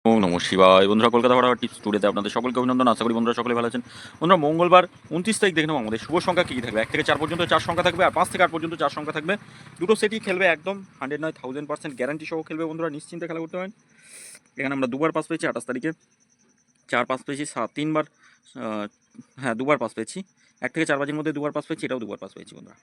ওম নমঃ শিবায়। বন্ধুরা, কলকাতা পাড়ার টিপস টুডেতে আপনাদের সকলকে অভিনন্দন। আশা করি বন্ধুরা সকলে ভালো আছেন। বন্ধুরা, মঙ্গলবার 29 তারিখ দেখে নেব আমাদের শুভ সংখ্যা কী কী থাকবে। 1 থেকে 4 পর্যন্ত 4 সংখ্যা থাকবে, আর 5 থেকে 8 পর্যন্ত 4 সংখ্যা থাকবে। দুটো সেটই খেলবে, একদম 100 নয় 1000% গ্যারান্টি সহ খেলবে। বন্ধুরা নিশ্চিন্তে খেলা করতে পারেন। এখানে আমরা দুবার পাস পেয়েছি 28 তারিখে, 4 পাস পেয়েছি, 3বার, হ্যাঁ 2বার পাস পেয়েছি। 1 থেকে 4 বাজির মধ্যে 2বার পাস পেয়েছি, এটাও 2বার পাস পেয়েছি বন্ধুরা,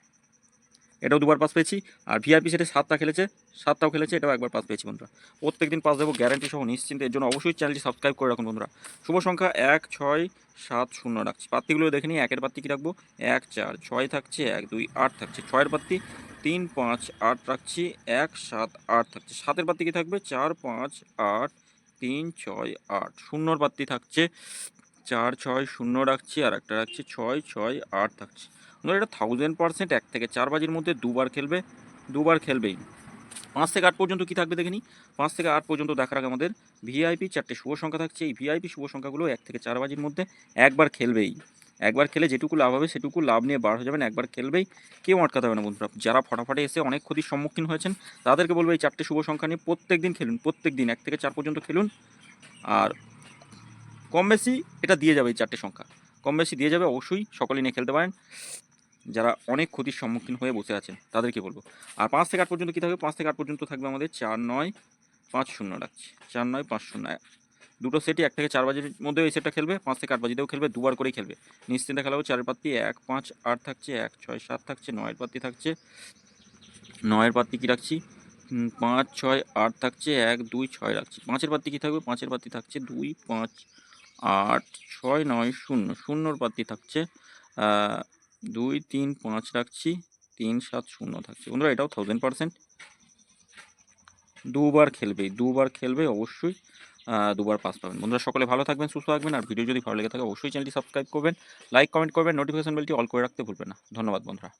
এটাও 2বার পাস পেয়েছি। আর ভিআইপি সেটে 7টা খেলেছে, 7টাও খেলেছে, এটাও একবার পাস পেয়েছি বন্ধুরা। প্রত্যেকদিন পাস দেবো গ্যারান্টি সহ নিশ্চিন্তে। এর জন্য অবশ্যই চ্যানেলটি সাবস্ক্রাইব করে রাখুন বন্ধুরা। শুভ সংখ্যা 1 6 7 0 রাখছি। পাত্তিগুলো দেখে নিই। 1-এর পাত্তি কী রাখবো? 1 4 6 থাকছে, 1 2 8 থাকছে। 6-এর পাত্তি 3 5 8 রাখছি, 1 7 8 থাকছে। 7-এর পাত্তি কী থাকবে? 4 5 8 3 6 8। 0-র পাত্তি থাকছে 4 6 0 রাখছি, আর একটা রাখছি 6 6 8 থাকছে। ধরো এটা 1000% 1 থেকে 4 বাজির মধ্যে দুবার খেলবে, দুবার খেলবেই। 5 থেকে 8 পর্যন্ত কী থাকবে দেখে নিই। 5 থেকে 8 পর্যন্ত দেখার আগে আমাদের ভিআইপি 4টে শুভ সংখ্যা থাকছে। এই ভিআইপি শুভ সংখ্যাগুলো 1 থেকে 4 বাজির মধ্যে একবার খেলবেই। একবার খেলে যেটুকু লাভ হবে সেটুকু লাভ নিয়ে বার হয়ে যাবেন। একবার খেলবেই, কেউ আটকাতে হবে না বন্ধুরা। যারা ফটাফটে এসে অনেক ক্ষতির সম্মুখীন হয়েছেন তাদেরকে বলবো এই 4টে শুভ সংখ্যা নিয়ে প্রত্যেক দিন খেলুন, প্রত্যেক দিন 1 থেকে 4 পর্যন্ত খেলুন। আর কম বেশি এটা দিয়ে যাবে, এই 4টে সংখ্যা কম বেশি দিয়ে যাবে। অবশ্যই সকলে নিয়ে খেলতে পারেন যারা অনেক ক্ষতির সম্মুখীন হয়ে বসে আছেন তাদেরকে বলবো। আর 5 থেকে 8 পর্যন্ত কী থাকবে? 5 থেকে 8 পর্যন্ত থাকবে আমাদের 4 9 5 0 রাখছি, 4 9 5 0। দুটো সেটই 1 থেকে 4 বাজির মধ্যে এই সেটটা খেলবে, 5 থেকে 8 বাজিতেও খেলবে, দুবার করেই খেলবে। নিশ্চিন্তে খেলা হবে। 4-এর পাত্তি 1 5 8 থাকছে, 1 6 7 থাকছে। 9-এর পাত্তি থাকছে, 9-এর পাত্তি কী রাখছি? 5 6 8 থাকছে, 1 2 6 রাখছি। 5-এর পাত্তি কী থাকবে? 5-এর পাত্তি থাকছে 2 5 8 6 9 0। 0-র পাত্তি থাকছে 2 3 5 রাখছি, 3 7 0 থাকছে। বন্ধুরা এটাও 1000% দুবার খেলবেই, দুবার খেলবে অবশ্যই। দুবার পাস পাবেন। বন্ধুরা সকলে ভালো থাকবেন, সুস্থ থাকবেন। আর ভিডিও যদি ভালো লেগে থাকে অবশ্যই চ্যানেলটি সাবস্ক্রাইব করবেন, লাইক কমেন্ট করবেন, নোটিফিকেশন বেলটি অল করে রাখতে ভুলবেন না। ধন্যবাদ বন্ধুরা।